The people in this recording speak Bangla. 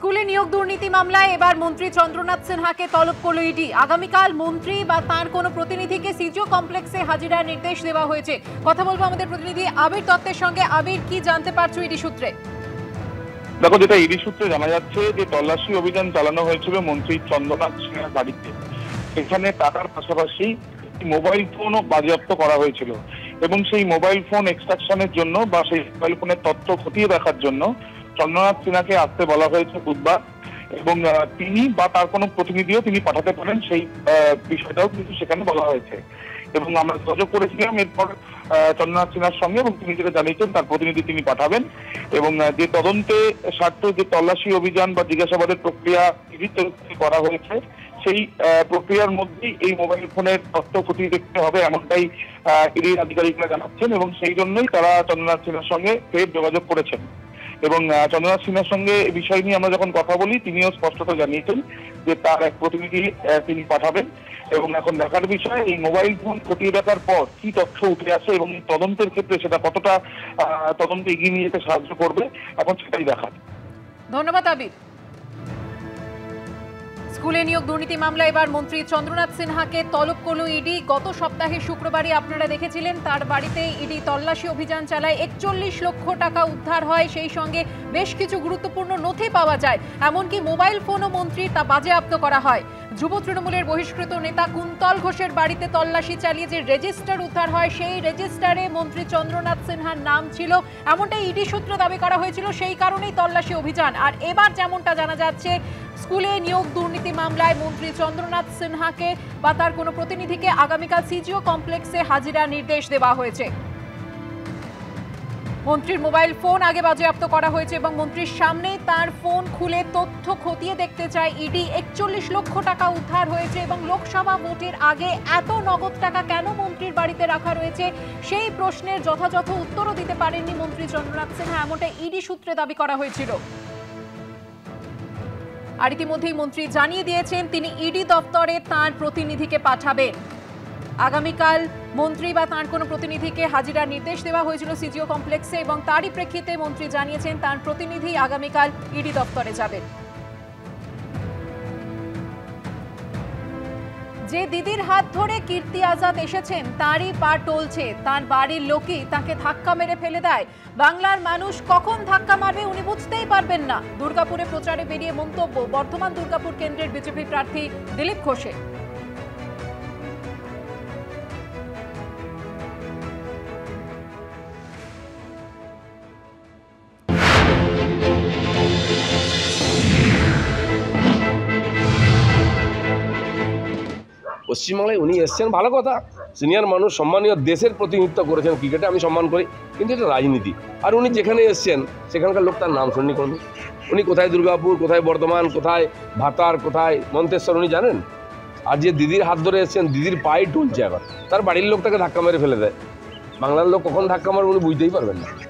স্কুলে নিয়োগ দুর্নীতি মামলায় এবার মন্ত্রী চন্দ্রনাথ সিনহাকে তলব করল ইডি। আগামীকাল মন্ত্রী বা তার কোনো প্রতিনিধিকে সিজিও কমপ্লেক্সে হাজিরার নির্দেশ দেওয়া হয়েছে। কথা বলবো আমাদের প্রতিনিধি আবির দত্তের সঙ্গে। আবির, কি জানতে পারছো ইডি সূত্রে? দেখো, যেটা ইডি সূত্রে জানা যাচ্ছে যে তল্লাশি অভিযান চালানো হয়েছিল মন্ত্রী চন্দ্রনাথ সিনহার বাড়িতে। এখানে টাকার পাশাপাশি মোবাইল ফোনও বাজেয়াপ্ত করা হয়েছিল এবং সেই মোবাইল ফোন এক্সট্রাকশনের জন্য বা সেই মোবাইল ফোনের তথ্য খতিয়ে দেখার জন্য চন্দ্রনাথ সিনহাকে আসতে বলা হয়েছে বুধবার, এবং তিনি বা তার কোনো প্রতিনিধিও তিনি পাঠাতে পারেন সেই বিষয়টাও কিন্তু সেখানে বলা হয়েছে। এবং আমরা যোগাযোগ করেছিলাম এরপর চন্দ্রনাথ সিনহার সঙ্গে, এবং তিনি যেটা জানিয়েছেন তার প্রতিনিধি তিনি পাঠাবেন এবং যে তদন্তে স্বার্থে যে তল্লাশি অভিযান বা জিজ্ঞাসাবাদের প্রক্রিয়া ইডির তরফ থেকে করা হয়েছে সেই প্রক্রিয়ার মধ্যেই এই মোবাইল ফোনের তথ্য খতিয়ে দেখতে হবে, এমনটাই ইডির আধিকারিকরা জানাচ্ছেন। এবং সেই জন্যই তারা চন্দ্রনাথ সিনহার সঙ্গে ফের যোগাযোগ করেছেন। এবং চন্দ্রনাথ সিনহার সঙ্গে এই বিষয় নিয়ে আমরা যখন কথা বলি তিনিও স্পষ্টত জানিয়েছেন যে তার এক প্রতিনিধি তিনি পাঠাবেন। এবং এখন দেখার বিষয় এই মোবাইল ফোন খতিয়ে দেখার পর কি তথ্য উঠে আসে এবং তদন্তের ক্ষেত্রে সেটা কতটা তদন্ত এগিয়ে নিয়ে যেতে সাহায্য করবে, এখন সেটাই দেখার। ধন্যবাদ আবির। স্কুলে নিয়োগ দুর্নীতি মামলায় এবার মন্ত্রী চন্দ্রনাথ সিনহাকে তলব করল ইডি। গত সপ্তাহে শুক্রবারই আপনারা দেখেছিলেন তার বাড়িতে ইডি তল্লাশি অভিযান চালায়। 41 লক্ষ টাকা উদ্ধার হয়, সেই সঙ্গে বেশ কিছু গুরুত্বপূর্ণ নথি পাওয়া যায়, এমনকি মোবাইল ফোনও মন্ত্রীর তা বাজেয়াপ্ত করা হয়। যুব তৃণমূলের বহিষ্কৃত নেতা কুন্তল ঘোষের বাড়িতে তল্লাশি চালিয়ে যে রেজিস্টার উদ্ধার হয় সেই রেজিস্টারে মন্ত্রী চন্দ্রনাথ সিনহার নাম ছিল, এমনটাই ইডি সূত্রে দাবি করা হয়েছিল। সেই কারণেই তল্লাশি অভিযান। আর এবার যেমনটা জানা যাচ্ছে, স্কুলে নিয়োগ দুর্নীতি মামলায় মন্ত্রী চন্দ্রনাথ সিনহাকে বা তার কোনো প্রতিনিধিকে আগামীকাল সিজিও কমপ্লেক্সে হাজিরার নির্দেশ দেওয়া হয়েছে। মন্ত্রীর মোবাইল ফোন আগে বাজেয়াপ্ত করা হয়েছে এবং মন্ত্রীর সামনেই তার ফোন খুলে তথ্য খতিয়ে দেখতে চায় ইডি। 41 লক্ষ টাকা উদ্ধার হয়েছে এবং লোকসভা ভোটের আগে এত নগদ টাকা কেন মন্ত্রীর বাড়িতে রাখা রয়েছে সেই প্রশ্নের যথাযথ উত্তরও দিতে পারেননি মন্ত্রী চন্দ্রনাথ সিনহা, এমনটা ইডি সূত্রে দাবি করা হয়েছিল। আর ইতিমধ্যেই মন্ত্রী জানিয়ে দিয়েছেন তিনি ইডি দপ্তরে তাঁর প্রতিনিধিকে পাঠাবেন। আগামীকাল মন্ত্রী বা তাঁর কোনো প্রতিনিধিকে হাজিরার নির্দেশ দেওয়া হয়েছিল সিজিও কমপ্লেক্সে, এবং তারই প্রেক্ষিতে মন্ত্রী জানিয়েছেন তাঁর প্রতিনিধি আগামীকাল ইডি দপ্তরে যাবেন। যে দিদির হাত ধরে কীর্তি আজাদ এসেছেন তারই পা টলছে, তার বাড়ির লোকই তাকে ধাক্কা মেরে ফেলে দেয়। বাংলার মানুষ কখন ধাক্কা মারবে উনি বুঝতেই পারবেন না। দুর্গাপুরে প্রচারে বেরিয়ে মন্তব্য বর্ধমান দুর্গাপুর কেন্দ্রের বিজেপি প্রার্থী দিলীপ ঘোষের। পশ্চিমবাংলায় উনি এসছেন, ভালো কথা, সিনিয়র মানুষ, সম্মানীয়, দেশের প্রতিনিধিত্ব করেছেন ক্রিকেটে, আমি সম্মান করি, কিন্তু এটা রাজনীতি। আর উনি যেখানে এসছেন সেখানকার লোক তার নাম শুননি কোন। উনি কোথায় দুর্গাপুর, কোথায় বর্ধমান, কোথায় ভাতার, কোথায় মন্তেশ্বর উনি জানেন? আর যে দিদির হাত ধরে এসছেন, দিদির পায়ে টলছে, আবার তার বাড়ির লোক তাকে ধাক্কা মেরে ফেলে দেয়। বাংলার লোক কখন ধাক্কা মারবে উনি বুঝতেই পারবেন না।